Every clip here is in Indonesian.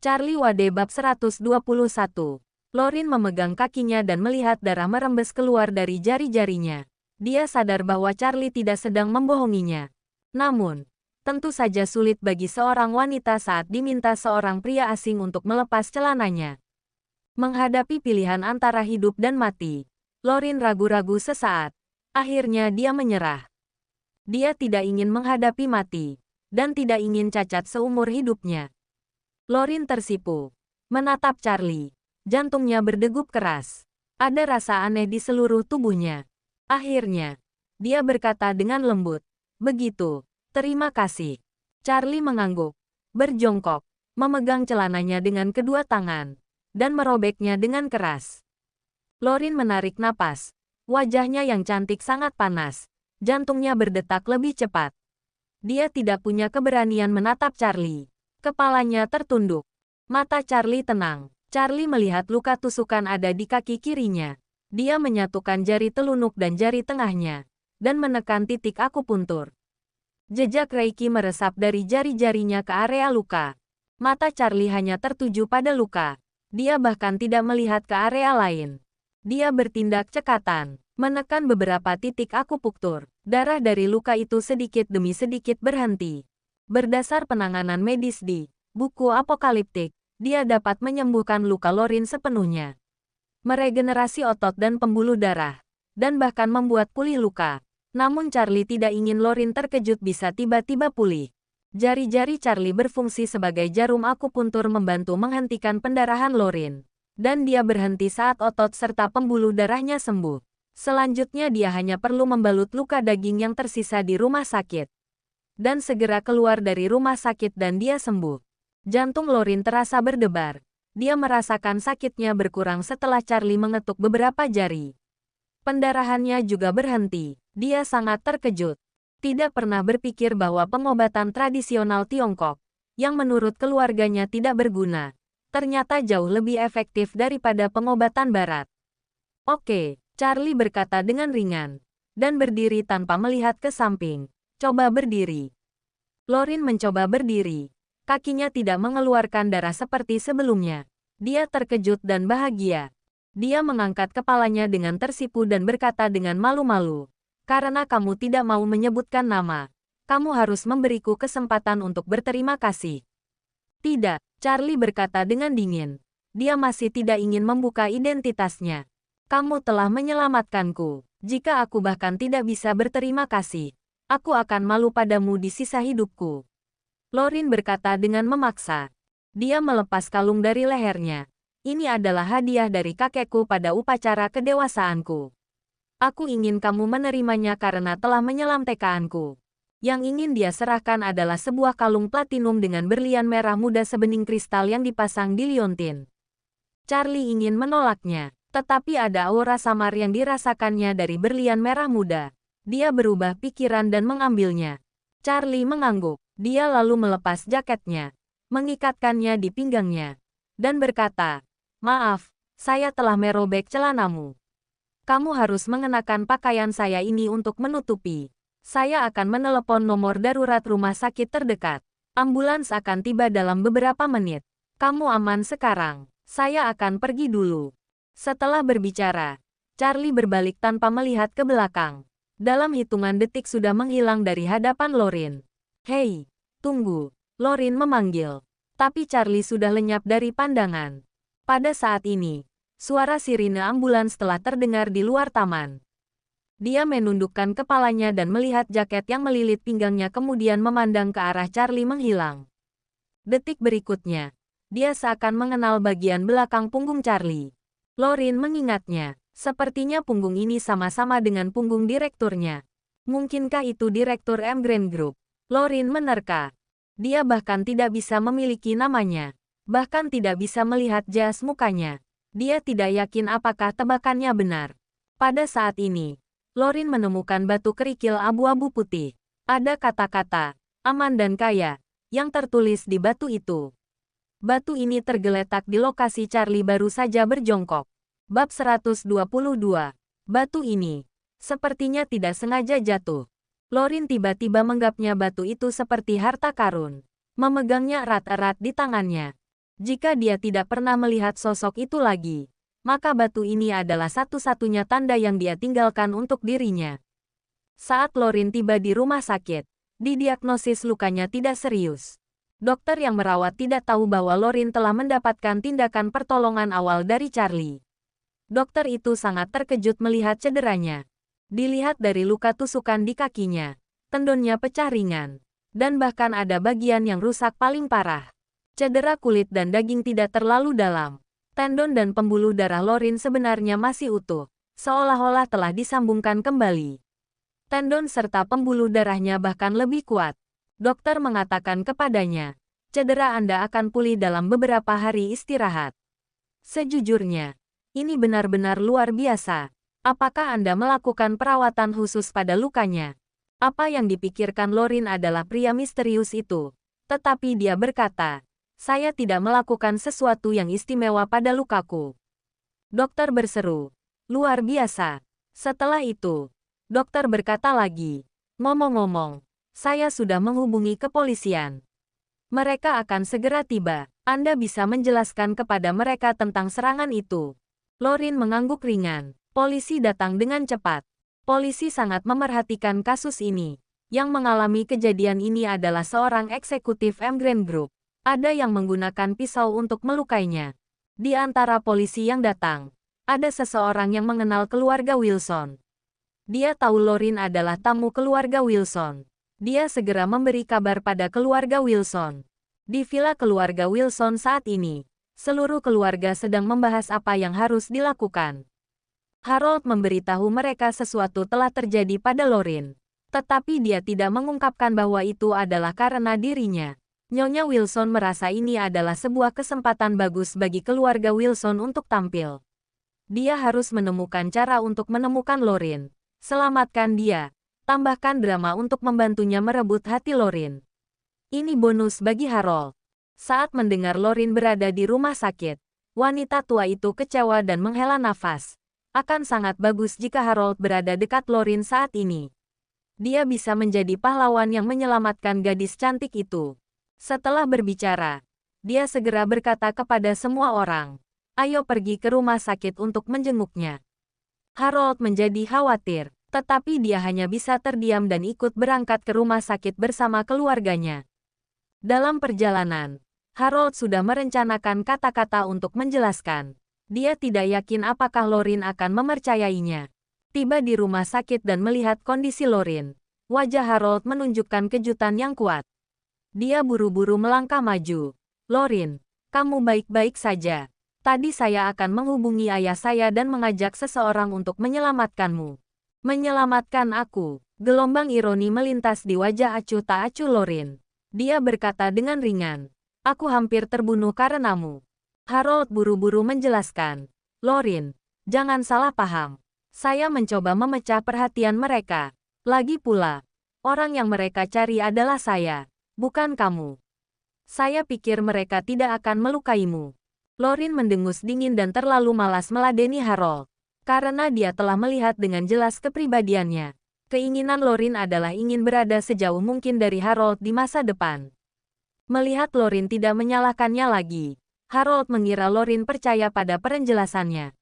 Charlie Wade bab 121. Lorin memegang kakinya dan melihat darah merembes keluar dari jari-jarinya. Dia sadar bahwa Charlie tidak sedang membohonginya. Namun, tentu saja sulit bagi seorang wanita saat diminta seorang pria asing untuk melepas celananya. Menghadapi pilihan antara hidup dan mati, Lorin ragu-ragu sesaat. Akhirnya dia menyerah. Dia tidak ingin menghadapi mati, dan tidak ingin cacat seumur hidupnya. Lorin tersipu. Menatap Charlie. Jantungnya berdegup keras. Ada rasa aneh di seluruh tubuhnya. Akhirnya, dia berkata dengan lembut. Begitu, terima kasih. Charlie mengangguk. Berjongkok. Memegang celananya dengan kedua tangan. Dan merobeknya dengan keras. Lorin menarik napas. Wajahnya yang cantik sangat panas. Jantungnya berdetak lebih cepat. Dia tidak punya keberanian menatap Charlie. Kepalanya tertunduk. Mata Charlie tenang. Charlie melihat luka tusukan ada di kaki kirinya. Dia menyatukan jari telunjuk dan jari tengahnya. Dan menekan titik akupuntur. Jejak Reiki meresap dari jari-jarinya ke area luka. Mata Charlie hanya tertuju pada luka. Dia bahkan tidak melihat ke area lain. Dia bertindak cekatan. Menekan beberapa titik akupunktur. Darah dari luka itu sedikit demi sedikit berhenti. Berdasar penanganan medis di buku apokaliptik, dia dapat menyembuhkan luka Lorin sepenuhnya. Meregenerasi otot dan pembuluh darah, dan bahkan membuat pulih luka. Namun Charlie tidak ingin Lorin terkejut bisa tiba-tiba pulih. Jari-jari Charlie berfungsi sebagai jarum akupuntur membantu menghentikan pendarahan Lorin. Dan dia berhenti saat otot serta pembuluh darahnya sembuh. Selanjutnya dia hanya perlu membalut luka daging yang tersisa di rumah sakit. Dan segera keluar dari rumah sakit dan dia sembuh. Jantung Lorin terasa berdebar. Dia merasakan sakitnya berkurang setelah Charlie mengetuk beberapa jari. Pendarahannya juga berhenti. Dia sangat terkejut. Tidak pernah berpikir bahwa pengobatan tradisional Tiongkok, yang menurut keluarganya tidak berguna, ternyata jauh lebih efektif daripada pengobatan Barat. Oke, Charlie berkata dengan ringan, dan berdiri tanpa melihat ke samping. Coba berdiri. Lorin mencoba berdiri. Kakinya tidak mengeluarkan darah seperti sebelumnya. Dia terkejut dan bahagia. Dia mengangkat kepalanya dengan tersipu dan berkata dengan malu-malu. Karena kamu tidak mau menyebutkan nama, kamu harus memberiku kesempatan untuk berterima kasih. Tidak, Charlie berkata dengan dingin. Dia masih tidak ingin membuka identitasnya. Kamu telah menyelamatkanku. Jika aku bahkan tidak bisa berterima kasih, aku akan malu padamu di sisa hidupku. Lorin berkata dengan memaksa. Dia melepas kalung dari lehernya. Ini adalah hadiah dari kakekku pada upacara kedewasaanku. Aku ingin kamu menerimanya karena telah menyelamatkanku. Yang ingin dia serahkan adalah sebuah kalung platinum dengan berlian merah muda sebening kristal yang dipasang di liontin. Charlie ingin menolaknya, tetapi ada aura samar yang dirasakannya dari berlian merah muda. Dia berubah pikiran dan mengambilnya. Charlie mengangguk. Dia lalu melepas jaketnya, mengikatkannya di pinggangnya, dan berkata, "Maaf, saya telah merobek celanamu. Kamu harus mengenakan pakaian saya ini untuk menutupi. Saya akan menelepon nomor darurat rumah sakit terdekat. Ambulans akan tiba dalam beberapa menit. Kamu aman sekarang. Saya akan pergi dulu." Setelah berbicara, Charlie berbalik tanpa melihat ke belakang. Dalam hitungan detik sudah menghilang dari hadapan Lorin. "Hei, tunggu," Lorin memanggil. Tapi Charlie sudah lenyap dari pandangan. Pada saat ini, suara sirine ambulans telah terdengar di luar taman. Dia menundukkan kepalanya dan melihat jaket yang melilit pinggangnya kemudian memandang ke arah Charlie menghilang. Detik berikutnya, dia seakan mengenal bagian belakang punggung Charlie. Lorin mengingatnya, sepertinya punggung ini sama-sama dengan punggung direkturnya. Mungkinkah itu Direktur M Grand Group? Lorin menerka. Dia bahkan tidak bisa memiliki namanya. Bahkan tidak bisa melihat jas mukanya. Dia tidak yakin apakah tebakannya benar. Pada saat ini, Lorin menemukan batu kerikil abu-abu putih. Ada kata-kata, aman dan kaya, yang tertulis di batu itu. Batu ini tergeletak di lokasi Charlie baru saja berjongkok. Bab 122. Batu ini, sepertinya tidak sengaja jatuh. Lorin tiba-tiba menggapnya batu itu seperti harta karun. Memegangnya erat-erat di tangannya. Jika dia tidak pernah melihat sosok itu lagi, maka batu ini adalah satu-satunya tanda yang dia tinggalkan untuk dirinya. Saat Lorin tiba di rumah sakit, didiagnosis lukanya tidak serius. Dokter yang merawat tidak tahu bahwa Lorin telah mendapatkan tindakan pertolongan awal dari Charlie. Dokter itu sangat terkejut melihat cederanya. Dilihat dari luka tusukan di kakinya, tendonnya pecah ringan, dan bahkan ada bagian yang rusak paling parah. Cedera kulit dan daging tidak terlalu dalam. Tendon dan pembuluh darah Lorin sebenarnya masih utuh, seolah-olah telah disambungkan kembali. Tendon serta pembuluh darahnya bahkan lebih kuat. Dokter mengatakan kepadanya, cedera Anda akan pulih dalam beberapa hari istirahat. Sejujurnya, ini benar-benar luar biasa. Apakah Anda melakukan perawatan khusus pada lukanya? Apa yang dipikirkan Lorin adalah pria misterius itu. Tetapi dia berkata, saya tidak melakukan sesuatu yang istimewa pada lukaku. Dokter berseru, luar biasa. Setelah itu, dokter berkata lagi, ngomong-ngomong, saya sudah menghubungi kepolisian. Mereka akan segera tiba. Anda bisa menjelaskan kepada mereka tentang serangan itu. Lorin mengangguk ringan. Polisi datang dengan cepat. Polisi sangat memerhatikan kasus ini. Yang mengalami kejadian ini adalah seorang eksekutif Emgrand Group. Ada yang menggunakan pisau untuk melukainya. Di antara polisi yang datang, ada seseorang yang mengenal keluarga Wilson. Dia tahu Lorin adalah tamu keluarga Wilson. Dia segera memberi kabar pada keluarga Wilson. Di villa keluarga Wilson saat ini, seluruh keluarga sedang membahas apa yang harus dilakukan. Harold memberitahu mereka sesuatu telah terjadi pada Lorin. Tetapi dia tidak mengungkapkan bahwa itu adalah karena dirinya. Nyonya Wilson merasa ini adalah sebuah kesempatan bagus bagi keluarga Wilson untuk tampil. Dia harus menemukan cara untuk menemukan Lorin. Selamatkan dia. Tambahkan drama untuk membantunya merebut hati Lorin. Ini bonus bagi Harold. Saat mendengar Lorin berada di rumah sakit, wanita tua itu kecewa dan menghela nafas. Akan sangat bagus jika Harold berada dekat Lorin saat ini. Dia bisa menjadi pahlawan yang menyelamatkan gadis cantik itu. Setelah berbicara, dia segera berkata kepada semua orang, ayo pergi ke rumah sakit untuk menjenguknya. Harold menjadi khawatir. Tetapi dia hanya bisa terdiam dan ikut berangkat ke rumah sakit bersama keluarganya. Dalam perjalanan, Harold sudah merencanakan kata-kata untuk menjelaskan. Dia tidak yakin apakah Lorin akan mempercayainya. Tiba di rumah sakit dan melihat kondisi Lorin, wajah Harold menunjukkan kejutan yang kuat. Dia buru-buru melangkah maju. Lorin, kamu baik-baik saja. Tadi saya akan menghubungi ayah saya dan mengajak seseorang untuk menyelamatkanmu. Menyelamatkan aku. Gelombang ironi melintas di wajah acuh tak acuh Lorin. Dia berkata dengan ringan, aku hampir terbunuh karenamu. Harold buru-buru menjelaskan, Lorin, jangan salah paham. Saya mencoba memecah perhatian mereka. Lagi pula, orang yang mereka cari adalah saya, bukan kamu. Saya pikir mereka tidak akan melukaimu. Lorin mendengus dingin dan terlalu malas meladeni Harold. Karena dia telah melihat dengan jelas kepribadiannya. Keinginan Lorin adalah ingin berada sejauh mungkin dari Harold di masa depan. Melihat Lorin tidak menyalahkannya lagi, Harold mengira Lorin percaya pada penjelasannya.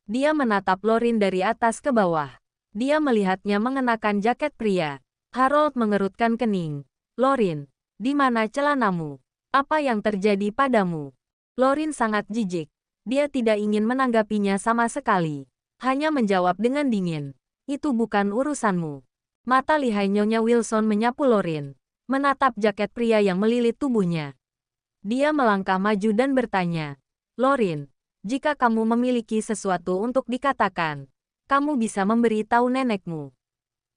Dia menatap Lorin dari atas ke bawah. Dia melihatnya mengenakan jaket pria. Harold mengerutkan kening. Lorin, di mana celanamu? Apa yang terjadi padamu? Lorin sangat jijik. Dia tidak ingin menanggapinya sama sekali. Hanya menjawab dengan dingin. Itu bukan urusanmu. Mata lihai Nyonya Wilson menyapu Lorin. Menatap jaket pria yang melilit tubuhnya. Dia melangkah maju dan bertanya. Lorin, jika kamu memiliki sesuatu untuk dikatakan, kamu bisa memberi tahu nenekmu.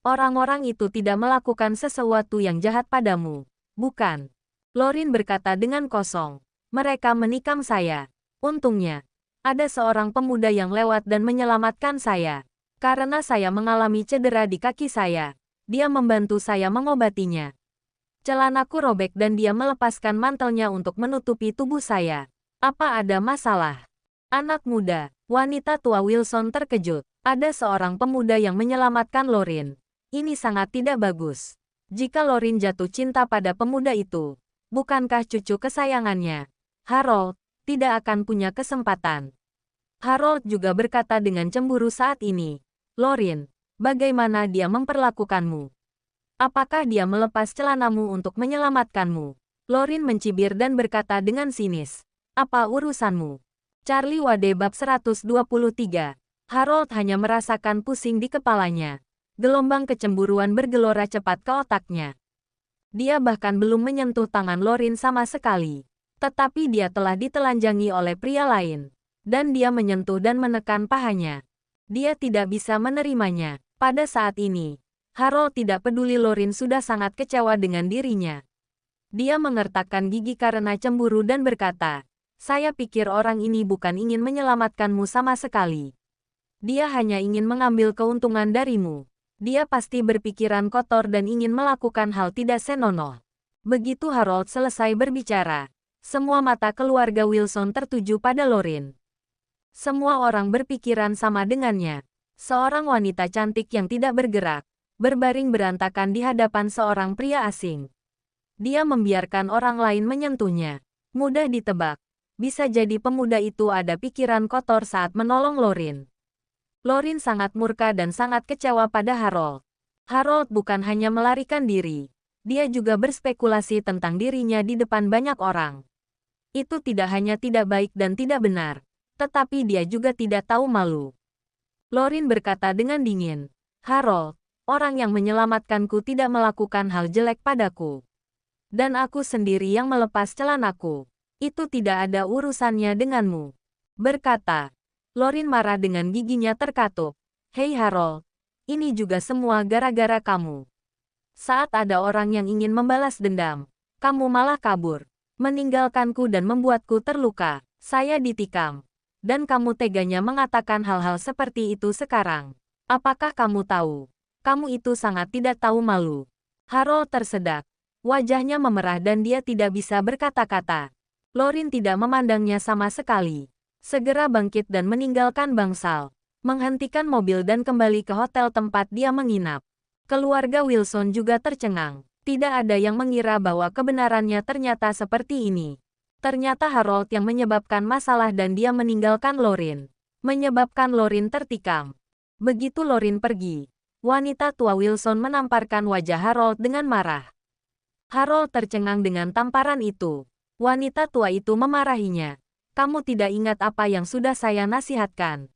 Orang-orang itu tidak melakukan sesuatu yang jahat padamu, bukan? Lorin berkata dengan kosong. Mereka menikam saya. Untungnya, ada seorang pemuda yang lewat dan menyelamatkan saya. Karena saya mengalami cedera di kaki saya, dia membantu saya mengobatinya. Celanaku robek dan dia melepaskan mantelnya untuk menutupi tubuh saya. Apa ada masalah? Anak muda, wanita tua Wilson terkejut. Ada seorang pemuda yang menyelamatkan Lorin. Ini sangat tidak bagus. Jika Lorin jatuh cinta pada pemuda itu, bukankah cucu kesayangannya? Harold, tidak akan punya kesempatan. Harold juga berkata dengan cemburu saat ini. Lorin, bagaimana dia memperlakukanmu? Apakah dia melepas celanamu untuk menyelamatkanmu? Lorin mencibir dan berkata dengan sinis. Apa urusanmu? Charlie Wade bab 123. Harold hanya merasakan pusing di kepalanya. Gelombang kecemburuan bergelora cepat ke otaknya. Dia bahkan belum menyentuh tangan Lorin sama sekali. Tetapi dia telah ditelanjangi oleh pria lain. Dan dia menyentuh dan menekan pahanya. Dia tidak bisa menerimanya. Pada saat ini, Harold tidak peduli Lorin sudah sangat kecewa dengan dirinya. Dia mengertakkan gigi karena cemburu dan berkata, saya pikir orang ini bukan ingin menyelamatkanmu sama sekali. Dia hanya ingin mengambil keuntungan darimu. Dia pasti berpikiran kotor dan ingin melakukan hal tidak senonoh. Begitu Harold selesai berbicara, semua mata keluarga Wilson tertuju pada Lorin. Semua orang berpikiran sama dengannya. Seorang wanita cantik yang tidak bergerak, berbaring berantakan di hadapan seorang pria asing. Dia membiarkan orang lain menyentuhnya. Mudah ditebak. Bisa jadi pemuda itu ada pikiran kotor saat menolong Lorin. Lorin sangat murka dan sangat kecewa pada Harold. Harold bukan hanya melarikan diri. Dia juga berspekulasi tentang dirinya di depan banyak orang. Itu tidak hanya tidak baik dan tidak benar. Tetapi dia juga tidak tahu malu. Lorin berkata dengan dingin, Harold, orang yang menyelamatkanku tidak melakukan hal jelek padaku. Dan aku sendiri yang melepas celanaku. Itu tidak ada urusannya denganmu. Berkata, Lorin marah dengan giginya terkatup. Hei Harold, ini juga semua gara-gara kamu. Saat ada orang yang ingin membalas dendam, kamu malah kabur, meninggalkanku dan membuatku terluka. Saya ditikam. Dan kamu teganya mengatakan hal-hal seperti itu sekarang. Apakah kamu tahu? Kamu itu sangat tidak tahu malu. Harold tersedak. Wajahnya memerah dan dia tidak bisa berkata-kata. Lorin tidak memandangnya sama sekali. Segera bangkit dan meninggalkan bangsal. Menghentikan mobil dan kembali ke hotel tempat dia menginap. Keluarga Wilson juga tercengang. Tidak ada yang mengira bahwa kebenarannya ternyata seperti ini. Ternyata Harold yang menyebabkan masalah dan dia meninggalkan Lorin. Menyebabkan Lorin tertikam. Begitu Lorin pergi, wanita tua Wilson menamparkan wajah Harold dengan marah. Harold tercengang dengan tamparan itu. Wanita tua itu memarahinya. Kamu tidak ingat apa yang sudah saya nasihatkan.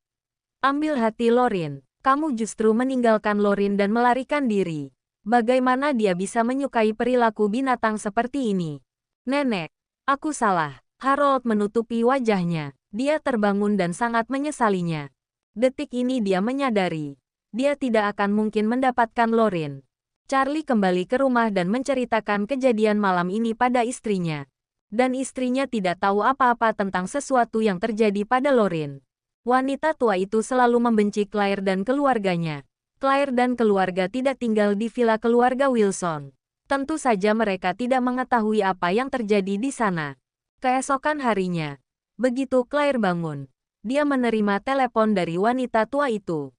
Ambil hati Lorin. Kamu justru meninggalkan Lorin dan melarikan diri. Bagaimana dia bisa menyukai perilaku binatang seperti ini? Nenek. Aku salah. Harold menutupi wajahnya. Dia terbangun dan sangat menyesalinya. Detik ini dia menyadari. Dia tidak akan mungkin mendapatkan Lorin. Charlie kembali ke rumah dan menceritakan kejadian malam ini pada istrinya. Dan istrinya tidak tahu apa-apa tentang sesuatu yang terjadi pada Lorin. Wanita tua itu selalu membenci Claire dan keluarganya. Claire dan keluarga tidak tinggal di villa keluarga Wilson. Tentu saja mereka tidak mengetahui apa yang terjadi di sana. Keesokan harinya, begitu Claire bangun, dia menerima telepon dari wanita tua itu.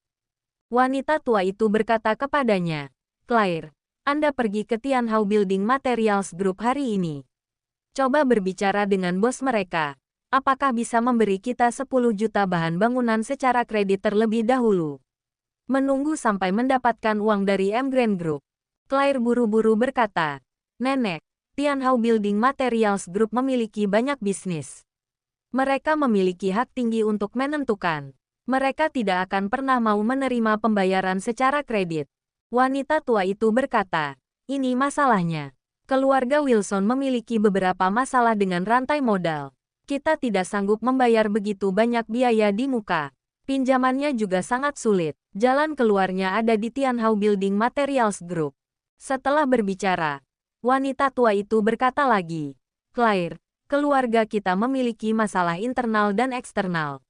Wanita tua itu berkata kepadanya, Claire, Anda pergi ke Tianhao Building Materials Group hari ini. Coba berbicara dengan bos mereka. Apakah bisa memberi kita 10 juta bahan bangunan secara kredit terlebih dahulu? Menunggu sampai mendapatkan uang dari M Grand Group. Claire buru-buru berkata, Nenek, Tianhao Building Materials Group memiliki banyak bisnis. Mereka memiliki hak tinggi untuk menentukan. Mereka tidak akan pernah mau menerima pembayaran secara kredit. Wanita tua itu berkata, ini masalahnya. Keluarga Wilson memiliki beberapa masalah dengan rantai modal. Kita tidak sanggup membayar begitu banyak biaya di muka. Pinjamannya juga sangat sulit. Jalan keluarnya ada di Tianhao Building Materials Group. Setelah berbicara, wanita tua itu berkata lagi, Claire, keluarga kita memiliki masalah internal dan eksternal.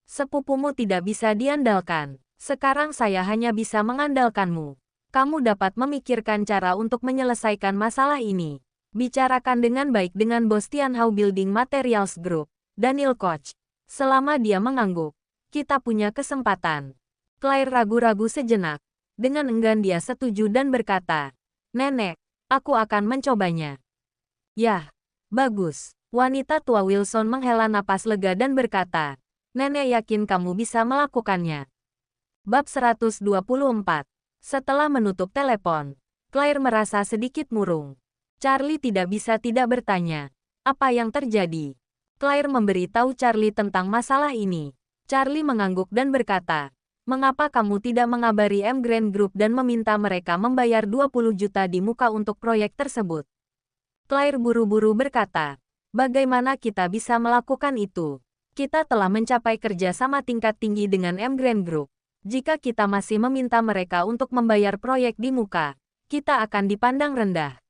Sepupumu tidak bisa diandalkan. Sekarang saya hanya bisa mengandalkanmu. Kamu dapat memikirkan cara untuk menyelesaikan masalah ini. Bicarakan dengan baik dengan bos Tianhao Building Materials Group, Daniel Koch. Selama dia mengangguk, kita punya kesempatan. Claire ragu-ragu sejenak. Dengan enggan dia setuju dan berkata, Nenek, aku akan mencobanya. Yah, bagus. Wanita tua Wilson menghela napas lega dan berkata, "Nenek yakin kamu bisa melakukannya." Bab 124. Setelah menutup telepon, Claire merasa sedikit murung. Charlie tidak bisa tidak bertanya, apa yang terjadi? Claire memberitahu Charlie tentang masalah ini. Charlie mengangguk dan berkata, "Mengapa kamu tidak mengabari M Grand Group dan meminta mereka membayar 20 juta di muka untuk proyek tersebut?" Claire buru-buru berkata, "Bagaimana kita bisa melakukan itu? Kita telah mencapai kerjasama tingkat tinggi dengan M Grand Group. Jika kita masih meminta mereka untuk membayar proyek di muka, kita akan dipandang rendah."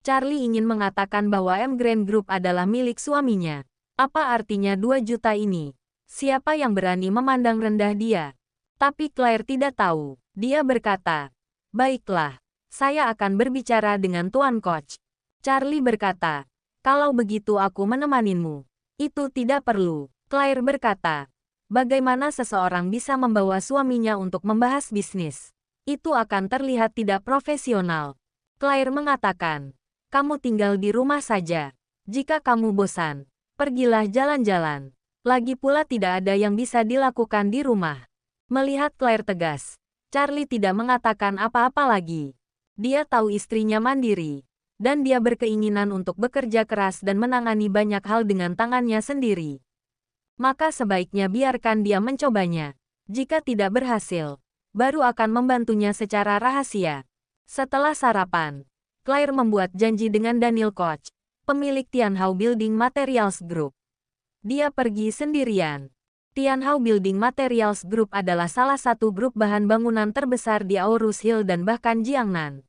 Charlie ingin mengatakan bahwa M Grand Group adalah milik suaminya. Apa artinya 2 juta ini? Siapa yang berani memandang rendah dia? Tapi Claire tidak tahu. Dia berkata, "Baiklah, saya akan berbicara dengan Tuan Koch." Charlie berkata, "Kalau begitu aku menemanimu." "Itu tidak perlu." Claire berkata, "Bagaimana seseorang bisa membawa suaminya untuk membahas bisnis? Itu akan terlihat tidak profesional." Claire mengatakan, "Kamu tinggal di rumah saja. Jika kamu bosan, pergilah jalan-jalan. Lagi pula tidak ada yang bisa dilakukan di rumah." Melihat Claire tegas, Charlie tidak mengatakan apa-apa lagi. Dia tahu istrinya mandiri, dan dia berkeinginan untuk bekerja keras dan menangani banyak hal dengan tangannya sendiri. Maka sebaiknya biarkan dia mencobanya. Jika tidak berhasil, baru akan membantunya secara rahasia. Setelah sarapan, Claire membuat janji dengan Daniel Koch, pemilik Tianhao Building Materials Group. Dia pergi sendirian. Tianhao Building Materials Group adalah salah satu grup bahan bangunan terbesar di Aorus Hill dan bahkan Jiangnan.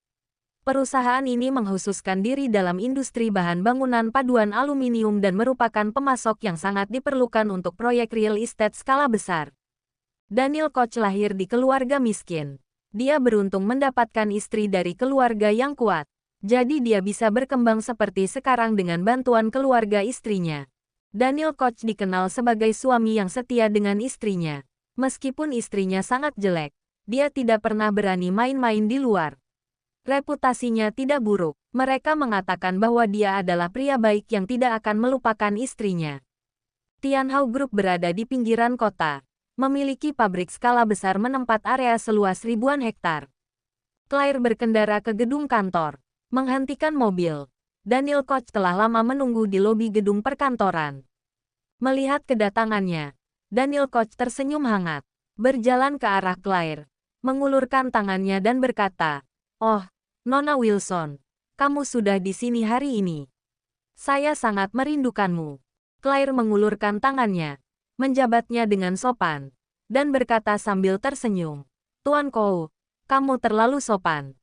Perusahaan ini mengkhususkan diri dalam industri bahan bangunan paduan aluminium dan merupakan pemasok yang sangat diperlukan untuk proyek real estate skala besar. Daniel Koch lahir di keluarga miskin. Dia beruntung mendapatkan istri dari keluarga yang kuat. Jadi dia bisa berkembang seperti sekarang dengan bantuan keluarga istrinya. Daniel Koch dikenal sebagai suami yang setia dengan istrinya. Meskipun istrinya sangat jelek, dia tidak pernah berani main-main di luar. Reputasinya tidak buruk. Mereka mengatakan bahwa dia adalah pria baik yang tidak akan melupakan istrinya. Tianhao Group berada di pinggiran kota. Memiliki pabrik skala besar menempat area seluas ribuan hektar. Claire berkendara ke gedung kantor. Menghentikan mobil. Daniel Koch telah lama menunggu di lobi gedung perkantoran. Melihat kedatangannya, Daniel Koch tersenyum hangat. Berjalan ke arah Claire. Mengulurkan tangannya dan berkata, "Oh, Nona Wilson, kamu sudah di sini hari ini. Saya sangat merindukanmu." Claire mengulurkan tangannya, menjabatnya dengan sopan, dan berkata sambil tersenyum, "Tuan Kou, kamu terlalu sopan."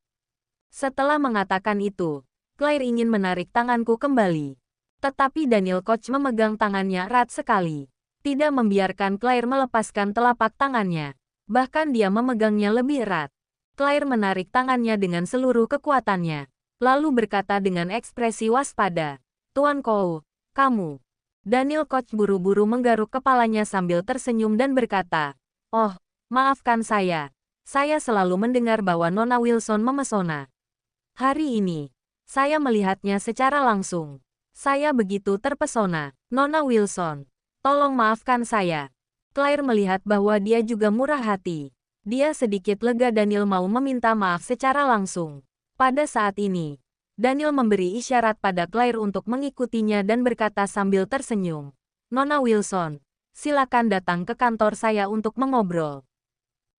Setelah mengatakan itu, Claire ingin menarik tanganku kembali. Tetapi Daniel Koch memegang tangannya erat sekali. Tidak membiarkan Claire melepaskan telapak tangannya. Bahkan dia memegangnya lebih erat. Claire menarik tangannya dengan seluruh kekuatannya, lalu berkata dengan ekspresi waspada, "Tuan Kou, kamu." Daniel Koch buru-buru menggaruk kepalanya sambil tersenyum dan berkata, "Oh, maafkan saya. Saya selalu mendengar bahwa Nona Wilson memesona. Hari ini, saya melihatnya secara langsung. Saya begitu terpesona. Nona Wilson, tolong maafkan saya." Claire melihat bahwa dia juga murah hati. Dia sedikit lega Daniel mau meminta maaf secara langsung. Pada saat ini, Daniel memberi isyarat pada Claire untuk mengikutinya dan berkata sambil tersenyum, "Nona Wilson, silakan datang ke kantor saya untuk mengobrol."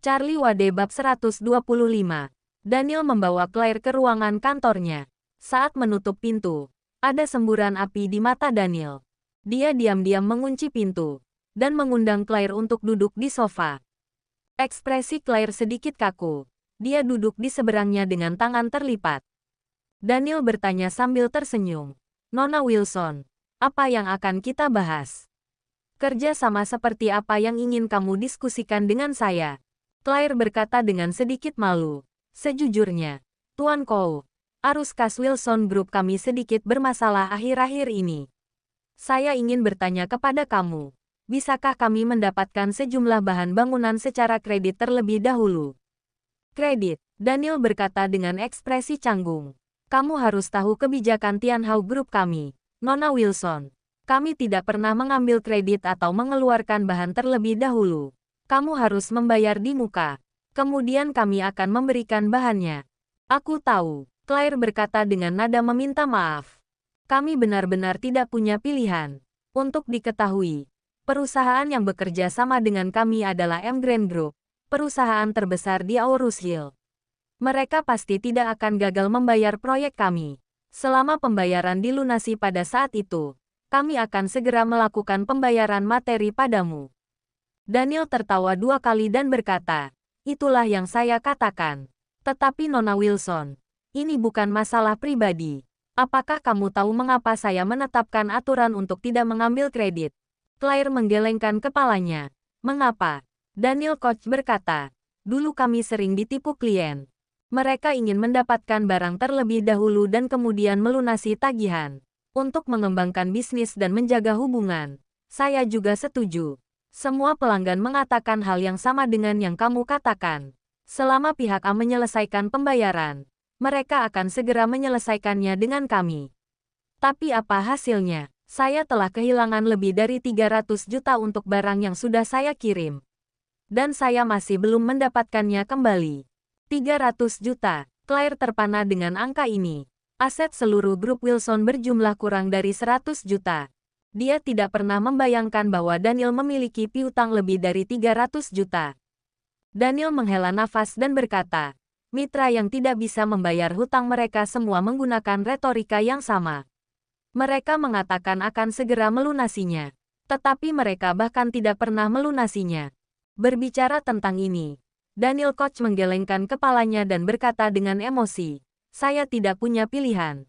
Charlie Wade bab 125. Daniel membawa Claire ke ruangan kantornya. Saat menutup pintu, ada semburan api di mata Daniel. Dia diam-diam mengunci pintu dan mengundang Claire untuk duduk di sofa. Ekspresi Claire sedikit kaku. Dia duduk di seberangnya dengan tangan terlipat. Daniel bertanya sambil tersenyum, "Nona Wilson, apa yang akan kita bahas? Kerja sama seperti apa yang ingin kamu diskusikan dengan saya?" Claire berkata dengan sedikit malu, "Sejujurnya, Tuan Kou, arus kas Wilson Group kami sedikit bermasalah akhir-akhir ini. Saya ingin bertanya kepada kamu. Bisakah kami mendapatkan sejumlah bahan bangunan secara kredit terlebih dahulu?" "Kredit," Daniel berkata dengan ekspresi canggung. "Kamu harus tahu kebijakan Tianhao Group kami, Nona Wilson. Kami tidak pernah mengambil kredit atau mengeluarkan bahan terlebih dahulu. Kamu harus membayar di muka. Kemudian kami akan memberikan bahannya. Aku tahu, Claire berkata dengan nada meminta maaf. Kami benar-benar tidak punya pilihan. Untuk diketahui, perusahaan yang bekerja sama dengan kami adalah Emgrand Group, perusahaan terbesar di Aurus Hill. Mereka pasti tidak akan gagal membayar proyek kami. Selama pembayaran dilunasi pada saat itu, kami akan segera melakukan pembayaran materi padamu. Daniel tertawa 2 kali dan berkata, itulah yang saya katakan. Tetapi Nona Wilson, ini bukan masalah pribadi. Apakah kamu tahu mengapa saya menetapkan aturan untuk tidak mengambil kredit? Claire menggelengkan kepalanya. Mengapa? Daniel Koch berkata, dulu kami sering ditipu klien. Mereka ingin mendapatkan barang terlebih dahulu dan kemudian melunasi tagihan. Untuk mengembangkan bisnis dan menjaga hubungan, saya juga setuju. Semua pelanggan mengatakan hal yang sama dengan yang kamu katakan. Selama pihak A menyelesaikan pembayaran, mereka akan segera menyelesaikannya dengan kami. Tapi apa hasilnya? Saya telah kehilangan lebih dari 300 juta untuk barang yang sudah saya kirim. Dan saya masih belum mendapatkannya kembali. 300 juta. Claire terpana dengan angka ini. Aset seluruh grup Wilson berjumlah kurang dari 100 juta. Dia tidak pernah membayangkan bahwa Daniel memiliki piutang lebih dari 300 juta. Daniel menghela nafas dan berkata, mitra yang tidak bisa membayar hutang mereka semua menggunakan retorika yang sama. Mereka mengatakan akan segera melunasinya. Tetapi mereka bahkan tidak pernah melunasinya. Berbicara tentang ini, Daniel Koch menggelengkan kepalanya dan berkata dengan emosi, saya tidak punya pilihan.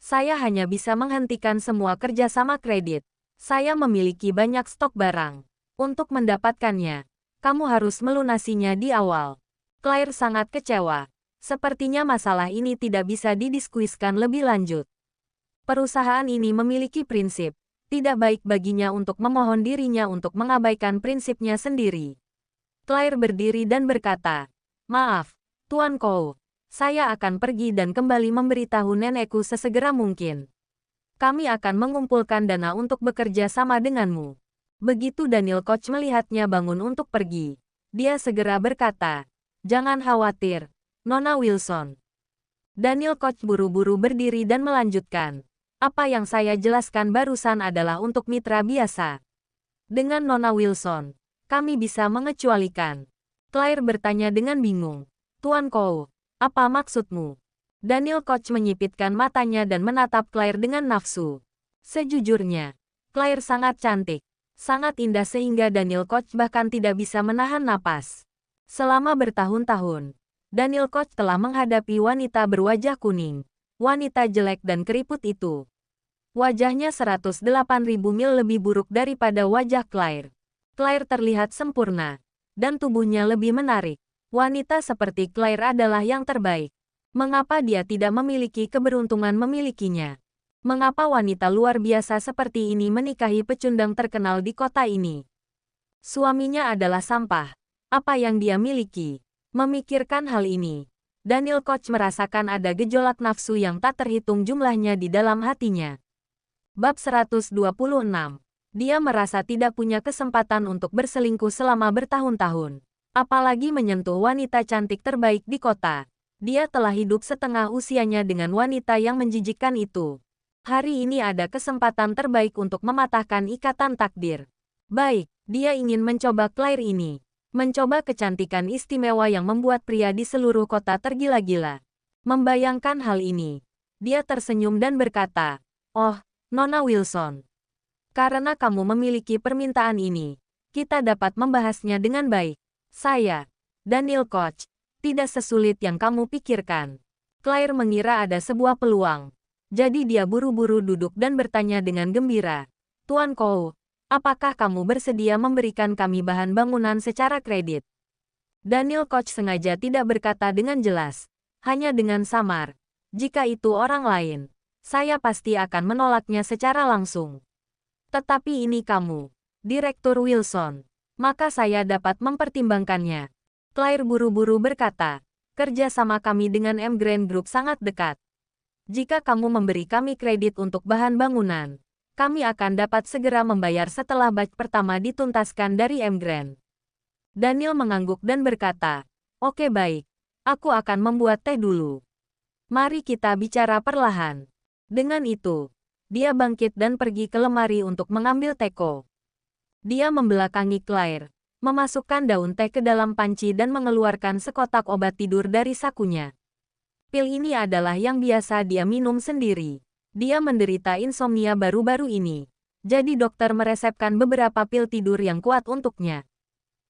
Saya hanya bisa menghentikan semua kerjasama kredit. Saya memiliki banyak stok barang. Untuk mendapatkannya, kamu harus melunasinya di awal. Claire sangat kecewa. Sepertinya masalah ini tidak bisa didiskusikan lebih lanjut. Perusahaan ini memiliki prinsip. Tidak baik baginya untuk memohon dirinya untuk mengabaikan prinsipnya sendiri. Claire berdiri dan berkata, maaf, Tuan Kou. Saya akan pergi dan kembali memberitahu nenekku sesegera mungkin. Kami akan mengumpulkan dana untuk bekerja sama denganmu. Begitu Daniel Koch melihatnya bangun untuk pergi, dia segera berkata, jangan khawatir, Nona Wilson. Daniel Koch buru-buru berdiri dan melanjutkan, apa yang saya jelaskan barusan adalah untuk mitra biasa. Dengan Nona Wilson, kami bisa mengecualikan. Claire bertanya dengan bingung, Tuan Kou. Apa maksudmu? Daniel Koch menyipitkan matanya dan menatap Claire dengan nafsu. Sejujurnya, Claire sangat cantik, sangat indah sehingga Daniel Koch bahkan tidak bisa menahan napas. Selama bertahun-tahun, Daniel Koch telah menghadapi wanita berwajah kuning, wanita jelek dan keriput itu. Wajahnya 108.000 mil lebih buruk daripada wajah Claire. Claire terlihat sempurna, dan tubuhnya lebih menarik. Wanita seperti Claire adalah yang terbaik. Mengapa dia tidak memiliki keberuntungan memilikinya? Mengapa wanita luar biasa seperti ini menikahi pecundang terkenal di kota ini? Suaminya adalah sampah. Apa yang dia miliki? Memikirkan hal ini, Daniel Koch merasakan ada gejolak nafsu yang tak terhitung jumlahnya di dalam hatinya. Bab 126. Dia merasa tidak punya kesempatan untuk berselingkuh selama bertahun-tahun. Apalagi menyentuh wanita cantik terbaik di kota. Dia telah hidup setengah usianya dengan wanita yang menjijikkan itu. Hari ini ada kesempatan terbaik untuk mematahkan ikatan takdir. Baik, dia ingin mencoba Claire ini. Mencoba kecantikan istimewa yang membuat pria di seluruh kota tergila-gila. Membayangkan hal ini, dia tersenyum dan berkata, oh, Nona Wilson. Karena kamu memiliki permintaan ini, kita dapat membahasnya dengan baik. Saya, Daniel Koch, tidak sesulit yang kamu pikirkan. Claire mengira ada sebuah peluang. Jadi dia buru-buru duduk dan bertanya dengan gembira. Tuan Kou, apakah kamu bersedia memberikan kami bahan bangunan secara kredit? Daniel Koch sengaja tidak berkata dengan jelas, hanya dengan samar. Jika itu orang lain, saya pasti akan menolaknya secara langsung. Tetapi ini kamu, Direktur Wilson. Maka saya dapat mempertimbangkannya. Claire buru-buru berkata, kerja sama kami dengan Emgrand Group sangat dekat. Jika kamu memberi kami kredit untuk bahan bangunan, Kami akan dapat segera membayar setelah batch pertama dituntaskan dari M. Grant. Daniel mengangguk dan berkata, "Oke baik, aku akan membuat teh dulu. Mari kita bicara perlahan." Dengan itu, dia bangkit dan pergi ke lemari untuk mengambil teko. Dia membelakangi Claire, memasukkan daun teh ke dalam panci dan mengeluarkan sekotak obat tidur dari sakunya. Pil ini adalah yang biasa dia minum sendiri. Dia menderita insomnia baru-baru ini. Jadi dokter meresepkan beberapa pil tidur yang kuat untuknya.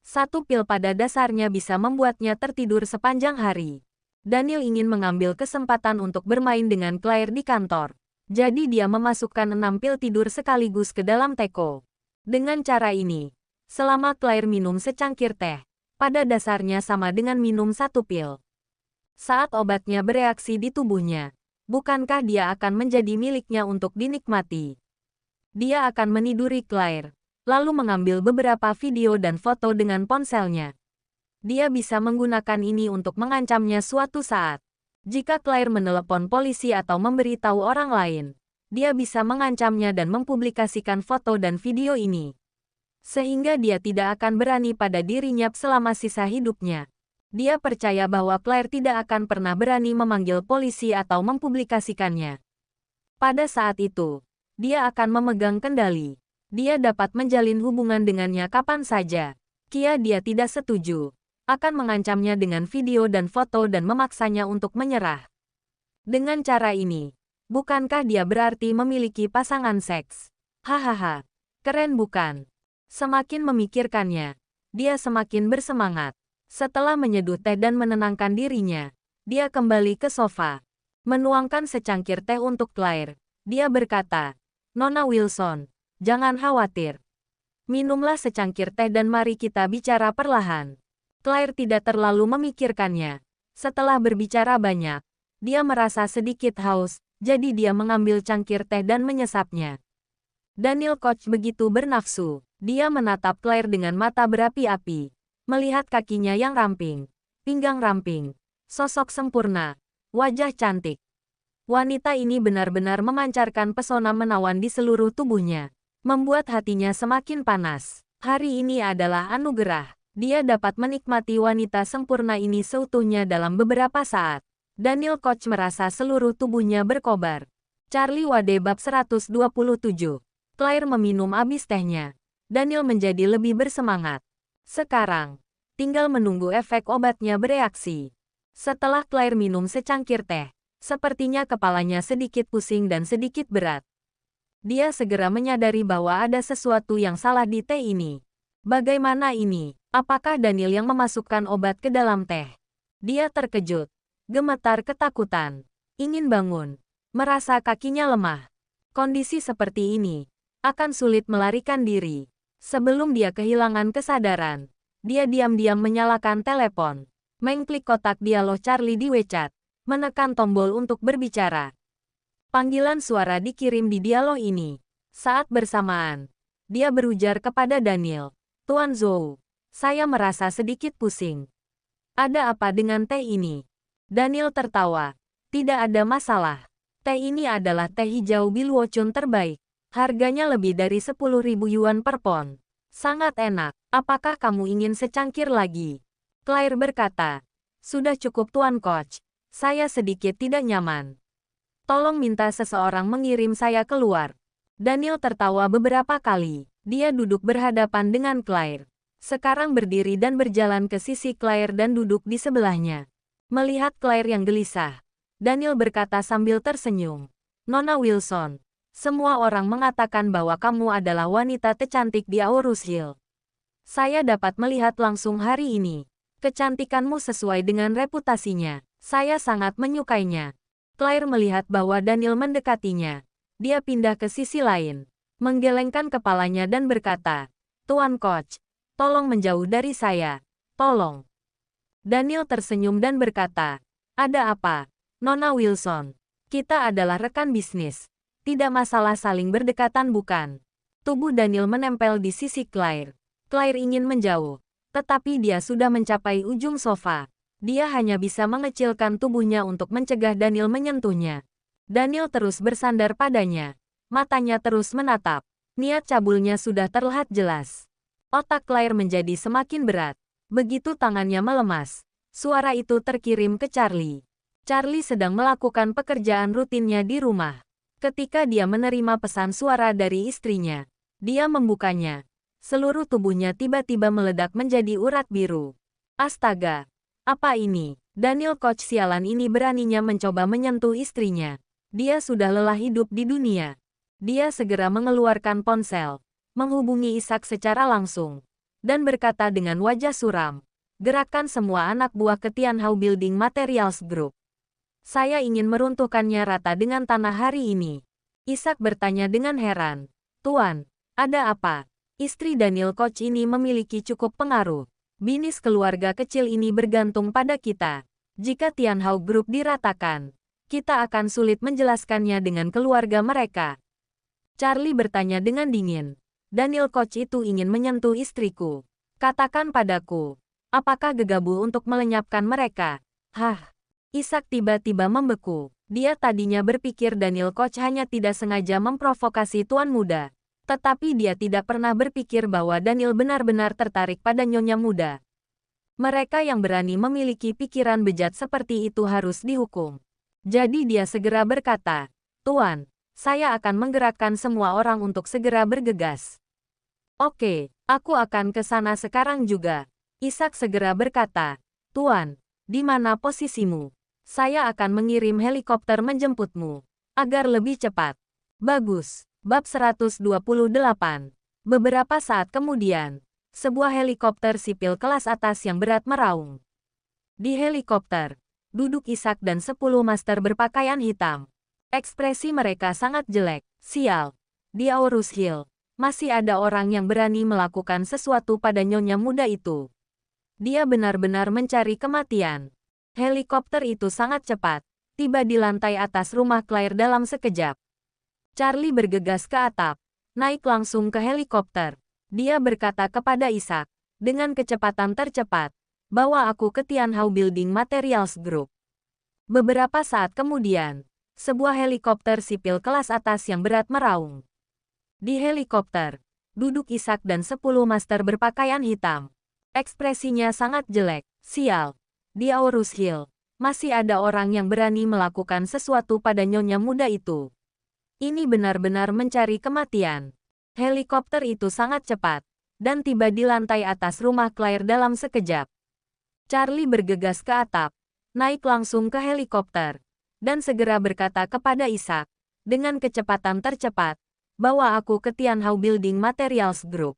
Satu pil pada dasarnya bisa membuatnya tertidur sepanjang hari. Daniel ingin mengambil kesempatan untuk bermain dengan Claire di kantor. Jadi dia memasukkan 6 pil tidur sekaligus ke dalam teko. Dengan cara ini, selama Claire minum secangkir teh, pada dasarnya sama dengan minum 1 pil. Saat obatnya bereaksi di tubuhnya, bukankah dia akan menjadi miliknya untuk dinikmati? Dia akan meniduri Claire, lalu mengambil beberapa video dan foto dengan ponselnya. Dia bisa menggunakan ini untuk mengancamnya suatu saat. Jika Claire menelepon polisi atau memberitahu orang lain, dia bisa mengancamnya dan mempublikasikan foto dan video ini. Sehingga dia tidak akan berani pada dirinya selama sisa hidupnya. Dia percaya bahwa Claire tidak akan pernah berani memanggil polisi atau mempublikasikannya. Pada saat itu, dia akan memegang kendali. Dia dapat menjalin hubungan dengannya kapan saja. Dia tidak setuju, akan mengancamnya dengan video dan foto dan memaksanya untuk menyerah. Dengan cara ini, bukankah dia berarti memiliki pasangan seks? Hahaha, keren bukan? Semakin memikirkannya, dia semakin bersemangat. Setelah menyeduh teh dan menenangkan dirinya, dia kembali ke sofa. Menuangkan secangkir teh untuk Claire, dia berkata, "Nona Wilson, jangan khawatir. Minumlah secangkir teh dan mari kita bicara perlahan." Claire tidak terlalu memikirkannya. Setelah berbicara banyak, dia merasa sedikit haus, jadi dia mengambil cangkir teh dan menyesapnya. Daniel Koch begitu bernafsu. Dia menatap Claire dengan mata berapi-api. Melihat kakinya yang ramping, pinggang ramping, sosok sempurna, wajah cantik. Wanita ini benar-benar memancarkan pesona menawan di seluruh tubuhnya. Membuat hatinya semakin panas. Hari ini adalah anugerah. Dia dapat menikmati wanita sempurna ini seutuhnya dalam beberapa saat. Daniel Koch merasa seluruh tubuhnya berkobar. Charlie Wade bab 127. Claire meminum habis tehnya. Daniel menjadi lebih bersemangat. Sekarang, tinggal menunggu efek obatnya bereaksi. Setelah Claire minum secangkir teh, sepertinya kepalanya sedikit pusing dan sedikit berat. Dia segera menyadari bahwa ada sesuatu yang salah di teh ini. Bagaimana ini? Apakah Daniel yang memasukkan obat ke dalam teh? Dia terkejut, gemetar ketakutan, ingin bangun, merasa kakinya lemah. Kondisi seperti ini akan sulit melarikan diri. Sebelum dia kehilangan kesadaran, dia diam-diam menyalakan telepon, mengklik kotak dialog Charlie di WeChat, menekan tombol untuk berbicara. Panggilan suara dikirim di dialog ini. Saat bersamaan, dia berujar kepada Daniel, "Tuan Zhou, saya merasa sedikit pusing. Ada apa dengan teh ini?" Daniel tertawa. "Tidak ada masalah. Teh ini adalah teh hijau Biluocun terbaik. Harganya lebih dari 10.000 yuan per pon. Sangat enak. Apakah kamu ingin secangkir lagi?" Claire berkata, "Sudah cukup Tuan Koch. Saya sedikit tidak nyaman. Tolong minta seseorang mengirim saya keluar." Daniel tertawa beberapa kali. Dia duduk berhadapan dengan Claire. Sekarang berdiri dan berjalan ke sisi Claire dan duduk di sebelahnya. Melihat Claire yang gelisah, Daniel berkata sambil tersenyum, "Nona Wilson, semua orang mengatakan bahwa kamu adalah wanita tercantik di Aurus Hill. Saya dapat melihat langsung hari ini. Kecantikanmu sesuai dengan reputasinya. Saya sangat menyukainya." Claire melihat bahwa Daniel mendekatinya. Dia pindah ke sisi lain, menggelengkan kepalanya dan berkata, "Tuan Koch, tolong menjauh dari saya. Tolong." Daniel tersenyum dan berkata, "Ada apa, Nona Wilson? Kita adalah rekan bisnis. Tidak masalah saling berdekatan bukan?" Tubuh Daniel menempel di sisi Claire. Claire ingin menjauh, tetapi dia sudah mencapai ujung sofa. Dia hanya bisa mengecilkan tubuhnya untuk mencegah Daniel menyentuhnya. Daniel terus bersandar padanya. Matanya terus menatap. Niat cabulnya sudah terlihat jelas. Otak Claire menjadi semakin berat. Begitu tangannya melemas, suara itu terkirim ke Charlie. Charlie sedang melakukan pekerjaan rutinnya di rumah. Ketika dia menerima pesan suara dari istrinya, dia membukanya. Seluruh tubuhnya tiba-tiba meledak menjadi urat biru. Astaga! Apa ini? Daniel Koch sialan ini beraninya mencoba menyentuh istrinya. Dia sudah lelah hidup di dunia. Dia segera mengeluarkan ponsel, menghubungi Ishak secara langsung, dan berkata dengan wajah suram, "Gerakan semua anak buah ke Tianhao Building Materials Group. Saya ingin meruntuhkannya rata dengan tanah hari ini." Ishak bertanya dengan heran, "Tuan, ada apa?" Istri Daniel Koch ini memiliki cukup pengaruh. Bisnis keluarga kecil ini bergantung pada kita. Jika Tianhao Group diratakan, kita akan sulit menjelaskannya dengan keluarga mereka. Charlie bertanya dengan dingin. Daniel Koch itu ingin menyentuh istriku. Katakan padaku, apakah gegabah untuk melenyapkan mereka? Hah? Ishak tiba-tiba membeku. Dia tadinya berpikir Daniel Koch hanya tidak sengaja memprovokasi tuan muda. Tetapi dia tidak pernah berpikir bahwa Daniel benar-benar tertarik pada nyonya muda. Mereka yang berani memiliki pikiran bejat seperti itu harus dihukum. Jadi dia segera berkata, "Tuan, saya akan menggerakkan semua orang untuk segera bergegas." "Oke, aku akan ke sana sekarang juga." Ishak segera berkata, "Tuan, di mana posisimu? Saya akan mengirim helikopter menjemputmu, agar lebih cepat." Bagus. Bab 128. Beberapa saat kemudian, sebuah helikopter sipil kelas atas yang berat meraung. Di helikopter, duduk Ishak dan 10 master berpakaian hitam. Ekspresi mereka sangat jelek. Sial. Di Aurus Hill, masih ada orang yang berani melakukan sesuatu pada nyonya muda itu. Dia benar-benar mencari kematian. Helikopter itu sangat cepat, tiba di lantai atas rumah Claire dalam sekejap. Charlie bergegas ke atap, naik langsung ke helikopter. Dia berkata kepada Ishak, dengan kecepatan tercepat, "Bawa aku ke Tianhao Building Materials Group." Beberapa saat kemudian, sebuah helikopter sipil kelas atas yang berat meraung. Di helikopter, duduk Ishak dan 10 master berpakaian hitam. Ekspresinya sangat jelek. Sial. Di Aurus Hill, masih ada orang yang berani melakukan sesuatu pada nyonya muda itu. Ini benar-benar mencari kematian. Helikopter itu sangat cepat, dan tiba di lantai atas rumah Claire dalam sekejap. Charlie bergegas ke atap, naik langsung ke helikopter, dan segera berkata kepada Ishak, dengan kecepatan tercepat, "Bawa aku ke Tianhao Building Materials Group."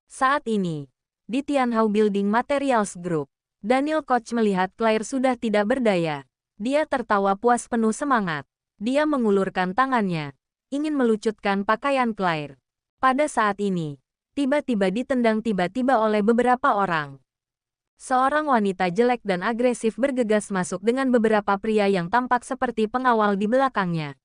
Saat ini, di Tianhao Building Materials Group, Daniel Koch melihat Claire sudah tidak berdaya. Dia tertawa puas penuh semangat. Dia mengulurkan tangannya, ingin melucutkan pakaian Claire. Pada saat ini, tiba-tiba ditendang tiba-tiba oleh beberapa orang. Seorang wanita jelek dan agresif bergegas masuk dengan beberapa pria yang tampak seperti pengawal di belakangnya.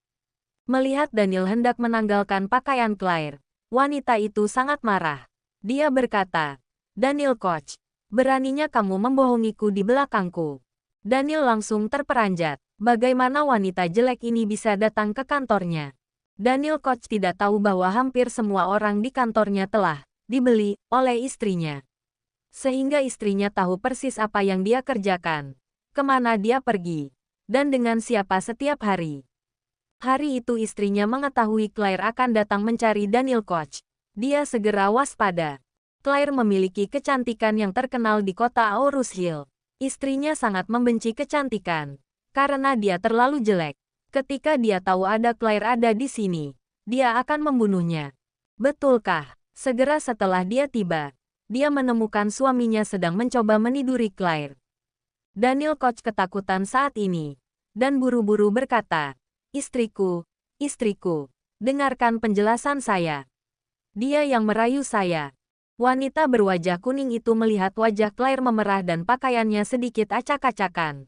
Melihat Daniel hendak menanggalkan pakaian Claire, wanita itu sangat marah. Dia berkata, "Daniel Koch, beraninya kamu membohongiku di belakangku." Daniel langsung terperanjat. Bagaimana wanita jelek ini bisa datang ke kantornya? Daniel Koch tidak tahu bahwa hampir semua orang di kantornya telah dibeli oleh istrinya. Sehingga istrinya tahu persis apa yang dia kerjakan, kemana dia pergi, dan dengan siapa setiap hari. Hari itu istrinya mengetahui Claire akan datang mencari Daniel Koch. Dia segera waspada. Claire memiliki kecantikan yang terkenal di kota Aurus Hill. Istrinya sangat membenci kecantikan, karena dia terlalu jelek. Ketika dia tahu ada Claire ada di sini, dia akan membunuhnya. Betulkah? Segera setelah dia tiba, dia menemukan suaminya sedang mencoba meniduri Claire. Daniel Koch ketakutan saat ini, dan buru-buru berkata, "Istriku, istriku, dengarkan penjelasan saya. Dia yang merayu saya." Wanita berwajah kuning itu melihat wajah Claire memerah dan pakaiannya sedikit acak-acakan.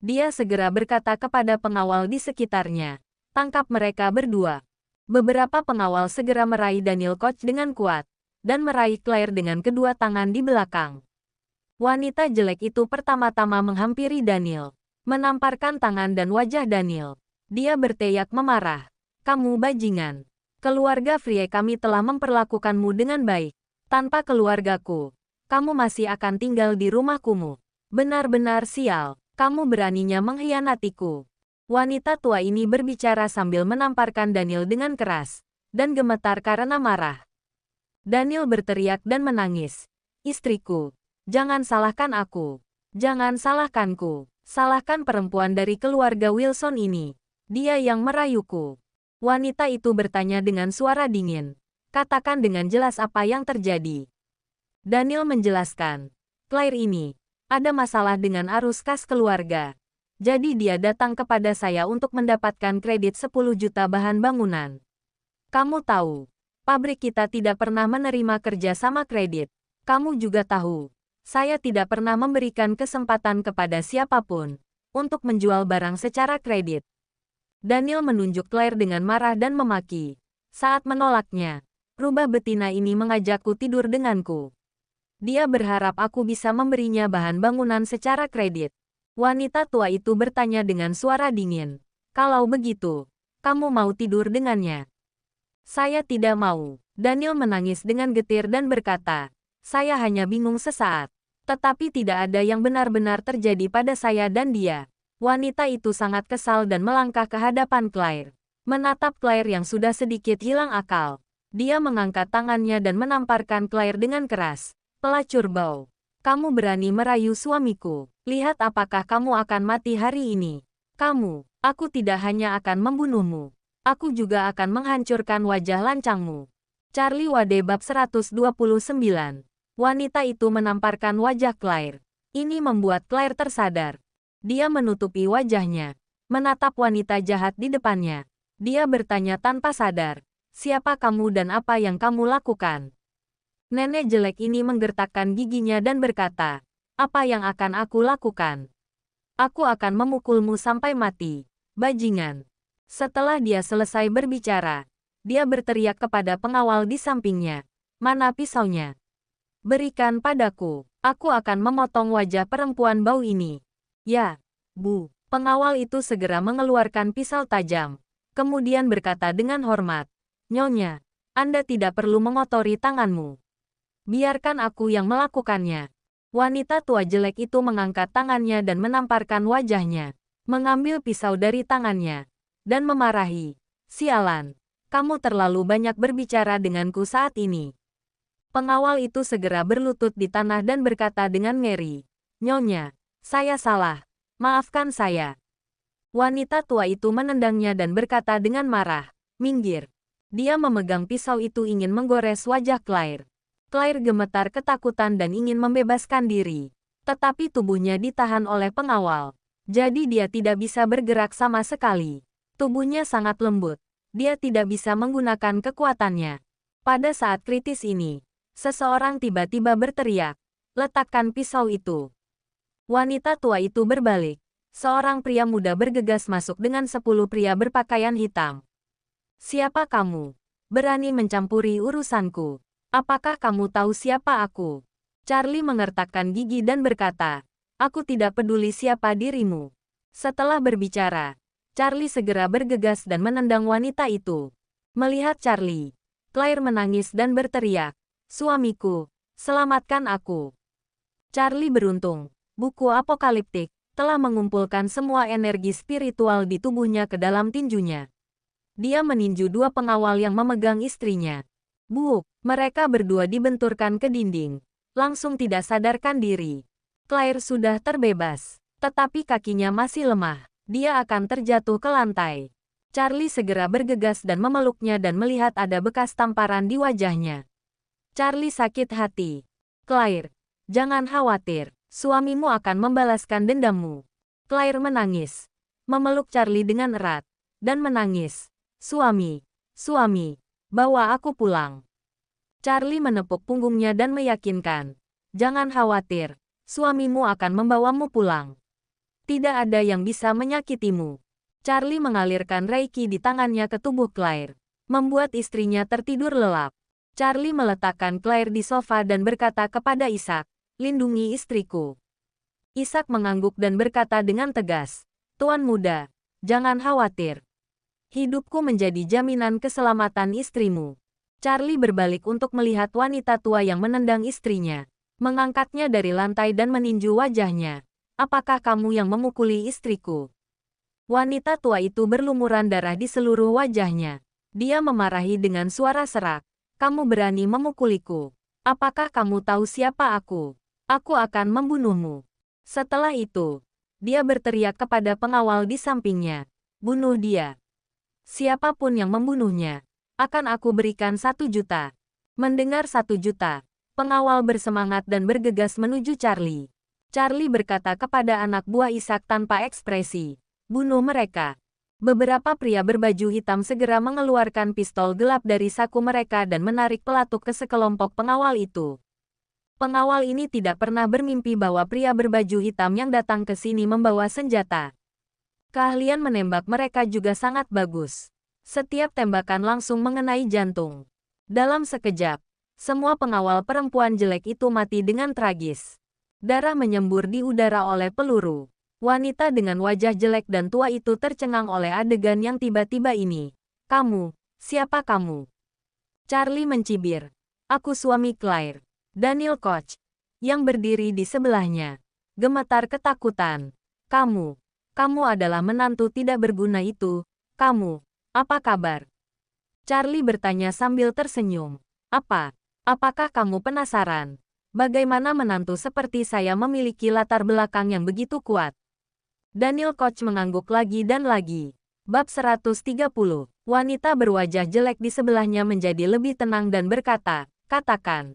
Dia segera berkata kepada pengawal di sekitarnya, "Tangkap mereka berdua." Beberapa pengawal segera meraih Daniel Koch dengan kuat, dan meraih Claire dengan kedua tangan di belakang. Wanita jelek itu pertama-tama menghampiri Daniel, menamparkan tangan dan wajah Daniel. Dia berteriak memarah, Kamu bajingan. Keluarga Frie kami telah memperlakukanmu dengan baik. Tanpa keluargaku, kamu masih akan tinggal di rumah kumuh. Benar-benar sial, kamu beraninya mengkhianatiku. Wanita tua ini berbicara sambil menamparkan Daniel dengan keras, dan gemetar karena marah. Daniel berteriak dan menangis. Istriku, jangan salahkan aku. Jangan salahkanku. Salahkan perempuan dari keluarga Wilson ini. Dia yang merayuku. Wanita itu bertanya dengan suara dingin. Katakan dengan jelas apa yang terjadi. Daniel menjelaskan. Claire ini, ada masalah dengan arus kas keluarga. Jadi dia datang kepada saya untuk mendapatkan kredit 10 juta bahan bangunan. Kamu tahu, pabrik kita tidak pernah menerima kerja sama kredit. Kamu juga tahu, saya tidak pernah memberikan kesempatan kepada siapapun untuk menjual barang secara kredit. Daniel menunjuk Claire dengan marah dan memaki. Saat menolaknya, rubah betina ini mengajakku tidur denganku. Dia berharap aku bisa memberinya bahan bangunan secara kredit. Wanita tua itu bertanya dengan suara dingin. Kalau begitu, kamu mau tidur dengannya? Saya tidak mau. Daniel menangis dengan getir dan berkata, saya hanya bingung sesaat. Tetapi tidak ada yang benar-benar terjadi pada saya dan dia. Wanita itu sangat kesal dan melangkah ke hadapan Claire. Menatap Claire yang sudah sedikit hilang akal. Dia mengangkat tangannya dan menamparkan Claire dengan keras. Pelacur bau. Kamu berani merayu suamiku. Lihat apakah kamu akan mati hari ini. Aku tidak hanya akan membunuhmu. Aku juga akan menghancurkan wajah lancangmu. Charlie Wade bab 129. Wanita itu menamparkan wajah Claire. Ini membuat Claire tersadar. Dia menutupi wajahnya, menatap wanita jahat di depannya. Dia bertanya tanpa sadar, siapa kamu dan apa yang kamu lakukan? Nenek jelek ini menggertakkan giginya dan berkata, apa yang akan aku lakukan? Aku akan memukulmu sampai mati, bajingan. Setelah dia selesai berbicara, dia berteriak kepada pengawal di sampingnya, mana pisaunya? Berikan padaku, aku akan memotong wajah perempuan bau ini. Ya, Bu. Pengawal itu segera mengeluarkan pisau tajam. Kemudian berkata dengan hormat, Nyonya, Anda tidak perlu mengotori tanganmu. Biarkan aku yang melakukannya. Wanita tua jelek itu mengangkat tangannya dan menamparkan wajahnya. Mengambil pisau dari tangannya. Dan memarahi. Sialan, kamu terlalu banyak berbicara denganku saat ini. Pengawal itu segera berlutut di tanah dan berkata dengan ngeri, Nyonya, saya salah. Maafkan saya. Wanita tua itu menendangnya dan berkata dengan marah, minggir. Dia memegang pisau itu ingin menggores wajah Claire. Claire gemetar ketakutan dan ingin membebaskan diri. Tetapi tubuhnya ditahan oleh pengawal. Jadi dia tidak bisa bergerak sama sekali. Tubuhnya sangat lembut. Dia tidak bisa menggunakan kekuatannya. Pada saat kritis ini, seseorang tiba-tiba berteriak, letakkan pisau itu. Wanita tua itu berbalik. Seorang pria muda bergegas masuk dengan 10 pria berpakaian hitam. Siapa kamu? Berani mencampuri urusanku. Apakah kamu tahu siapa aku? Charlie mengertakkan gigi dan berkata, aku tidak peduli siapa dirimu. Setelah berbicara, Charlie segera bergegas dan menendang wanita itu. Melihat Charlie, Claire menangis dan berteriak, suamiku, selamatkan aku. Charlie beruntung. Buku apokaliptik telah mengumpulkan semua energi spiritual di tubuhnya ke dalam tinjunya. Dia meninju dua pengawal yang memegang istrinya. Buk, mereka berdua dibenturkan ke dinding. Langsung tidak sadarkan diri. Claire sudah terbebas, tetapi kakinya masih lemah. Dia akan terjatuh ke lantai. Charlie segera bergegas dan memeluknya dan melihat ada bekas tamparan di wajahnya. Charlie sakit hati. Claire, jangan khawatir. Suamimu akan membalaskan dendammu. Claire menangis. Memeluk Charlie dengan erat. Dan menangis. Suami, bawa aku pulang. Charlie menepuk punggungnya dan meyakinkan. Jangan khawatir. Suamimu akan membawamu pulang. Tidak ada yang bisa menyakitimu. Charlie mengalirkan reiki di tangannya ke tubuh Claire. Membuat istrinya tertidur lelap. Charlie meletakkan Claire di sofa dan berkata kepada Isaac, lindungi istriku. Isaac mengangguk dan berkata dengan tegas, Tuan muda, jangan khawatir. Hidupku menjadi jaminan keselamatan istrimu. Charlie berbalik untuk melihat wanita tua yang menendang istrinya. Mengangkatnya dari lantai dan meninju wajahnya. Apakah kamu yang memukuli istriku? Wanita tua itu berlumuran darah di seluruh wajahnya. Dia memarahi dengan suara serak. Kamu berani memukuliku. Apakah kamu tahu siapa aku? Aku akan membunuhmu. Setelah itu, dia berteriak kepada pengawal di sampingnya. Bunuh dia. Siapapun yang membunuhnya, akan aku berikan 1 juta. Mendengar 1 juta, pengawal bersemangat dan bergegas menuju Charlie. Charlie berkata kepada anak buah Ishak tanpa ekspresi, bunuh mereka. Beberapa pria berbaju hitam segera mengeluarkan pistol gelap dari saku mereka dan menarik pelatuk ke sekelompok pengawal itu. Pengawal ini tidak pernah bermimpi bahwa pria berbaju hitam yang datang ke sini membawa senjata. Keahlian menembak mereka juga sangat bagus. Setiap tembakan langsung mengenai jantung. Dalam sekejap, semua pengawal perempuan jelek itu mati dengan tragis. Darah menyembur di udara oleh peluru. Wanita dengan wajah jelek dan tua itu tercengang oleh adegan yang tiba-tiba ini. Kamu, siapa kamu? Charlie mencibir. Aku suami Claire. Daniel Koch, yang berdiri di sebelahnya, gemetar ketakutan. Kamu adalah menantu tidak berguna itu. Kamu, apa kabar? Charlie bertanya sambil tersenyum. Apakah kamu penasaran? Bagaimana menantu seperti saya memiliki latar belakang yang begitu kuat? Daniel Koch mengangguk lagi dan lagi. Bab 130. Wanita berwajah jelek di sebelahnya menjadi lebih tenang dan berkata, katakan.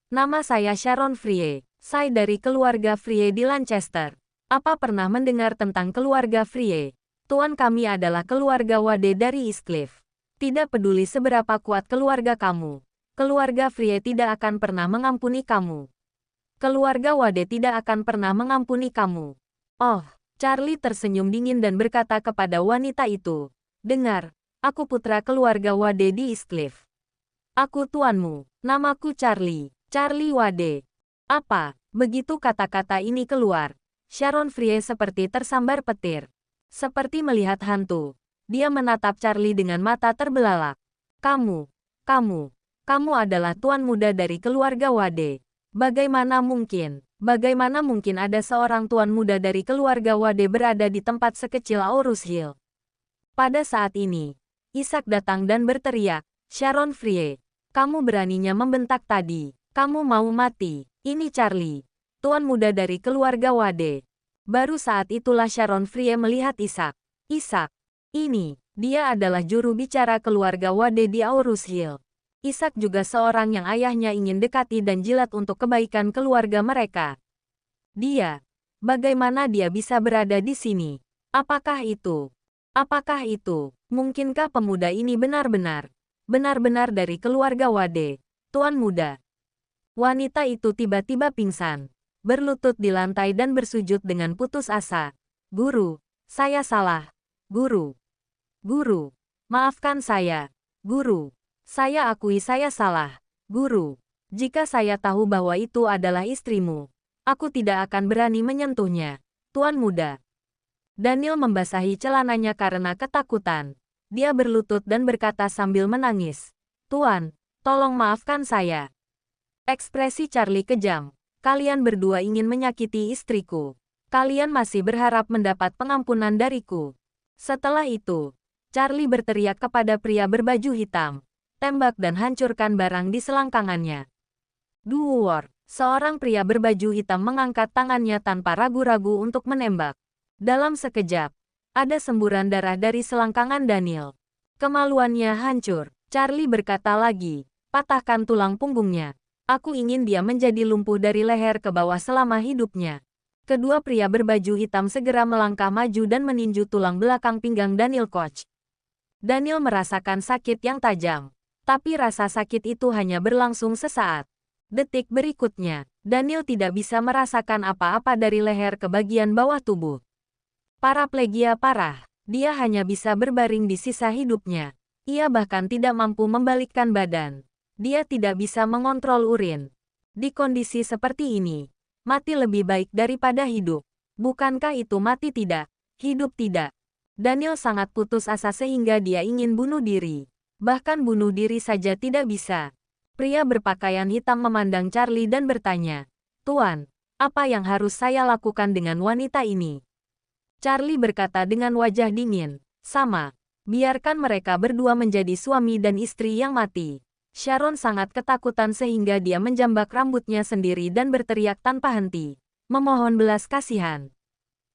Nama saya Sharon Frie. Saya dari keluarga Frie di Lancaster. Apa pernah mendengar tentang keluarga Frie? Tuan kami adalah keluarga Wade dari Eastcliff. Tidak peduli seberapa kuat keluarga kamu, keluarga Frie tidak akan pernah mengampuni kamu. Keluarga Wade tidak akan pernah mengampuni kamu. Oh, Charlie tersenyum dingin dan berkata kepada wanita itu, dengar, aku putra keluarga Wade di Eastcliff. Aku tuanmu, namaku Charlie Wade. Apa? Begitu kata-kata ini keluar, Sharon Frie seperti tersambar petir. Seperti melihat hantu, dia menatap Charlie dengan mata terbelalak. Kamu adalah tuan muda dari keluarga Wade. Bagaimana mungkin ada seorang tuan muda dari keluarga Wade berada di tempat sekecil Aurus Hill? Pada saat ini, Ishak datang dan berteriak, Sharon Frie, kamu beraninya membentak tadi. Kamu mau mati. Ini Charlie, tuan muda dari keluarga Wade. Baru saat itulah Sharon Frie melihat Ishak. Ishak, dia adalah juru bicara keluarga Wade di Aurus Hill. Ishak juga seorang yang ayahnya ingin dekati dan jilat untuk kebaikan keluarga mereka. Bagaimana dia bisa berada di sini? Apakah itu? Mungkinkah pemuda ini benar-benar dari keluarga Wade, tuan muda? Wanita itu tiba-tiba pingsan, berlutut di lantai dan bersujud dengan putus asa. Guru, saya salah. Guru, maafkan saya. Guru, saya akui saya salah. Guru, jika saya tahu bahwa itu adalah istrimu, aku tidak akan berani menyentuhnya. Tuan muda. Daniel membasahi celananya karena ketakutan. Dia berlutut dan berkata sambil menangis. Tuan, tolong maafkan saya. Ekspresi Charlie kejam. Kalian berdua ingin menyakiti istriku. Kalian masih berharap mendapat pengampunan dariku. Setelah itu, Charlie berteriak kepada pria berbaju hitam. Tembak dan hancurkan barang di selangkangannya. Duor, seorang pria berbaju hitam mengangkat tangannya tanpa ragu-ragu untuk menembak. Dalam sekejap, ada semburan darah dari selangkangan Daniel. Kemaluannya hancur. Charlie berkata lagi, patahkan tulang punggungnya. Aku ingin dia menjadi lumpuh dari leher ke bawah selama hidupnya. Kedua pria berbaju hitam segera melangkah maju dan meninju tulang belakang pinggang Daniel Koch. Daniel merasakan sakit yang tajam. Tapi rasa sakit itu hanya berlangsung sesaat. Detik berikutnya, Daniel tidak bisa merasakan apa-apa dari leher ke bagian bawah tubuh. Paraplegia parah. Dia hanya bisa berbaring di sisa hidupnya. Ia bahkan tidak mampu membalikkan badan. Dia tidak bisa mengontrol urin. Di kondisi seperti ini, mati lebih baik daripada hidup. Bukankah itu mati tidak, hidup tidak? Daniel sangat putus asa sehingga dia ingin bunuh diri. Bahkan bunuh diri saja tidak bisa. Pria berpakaian hitam memandang Charlie dan bertanya, "Tuan, apa yang harus saya lakukan dengan wanita ini?" Charlie berkata dengan wajah dingin, "Sama. Biarkan mereka berdua menjadi suami dan istri yang mati." Sharon sangat ketakutan sehingga dia menjambak rambutnya sendiri dan berteriak tanpa henti, memohon belas kasihan.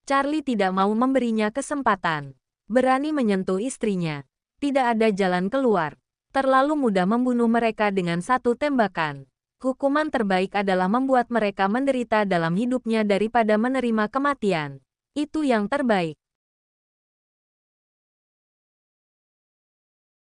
Charlie tidak mau memberinya kesempatan. Berani menyentuh istrinya. Tidak ada jalan keluar. Terlalu mudah membunuh mereka dengan satu tembakan. Hukuman terbaik adalah membuat mereka menderita dalam hidupnya daripada menerima kematian. Itu yang terbaik.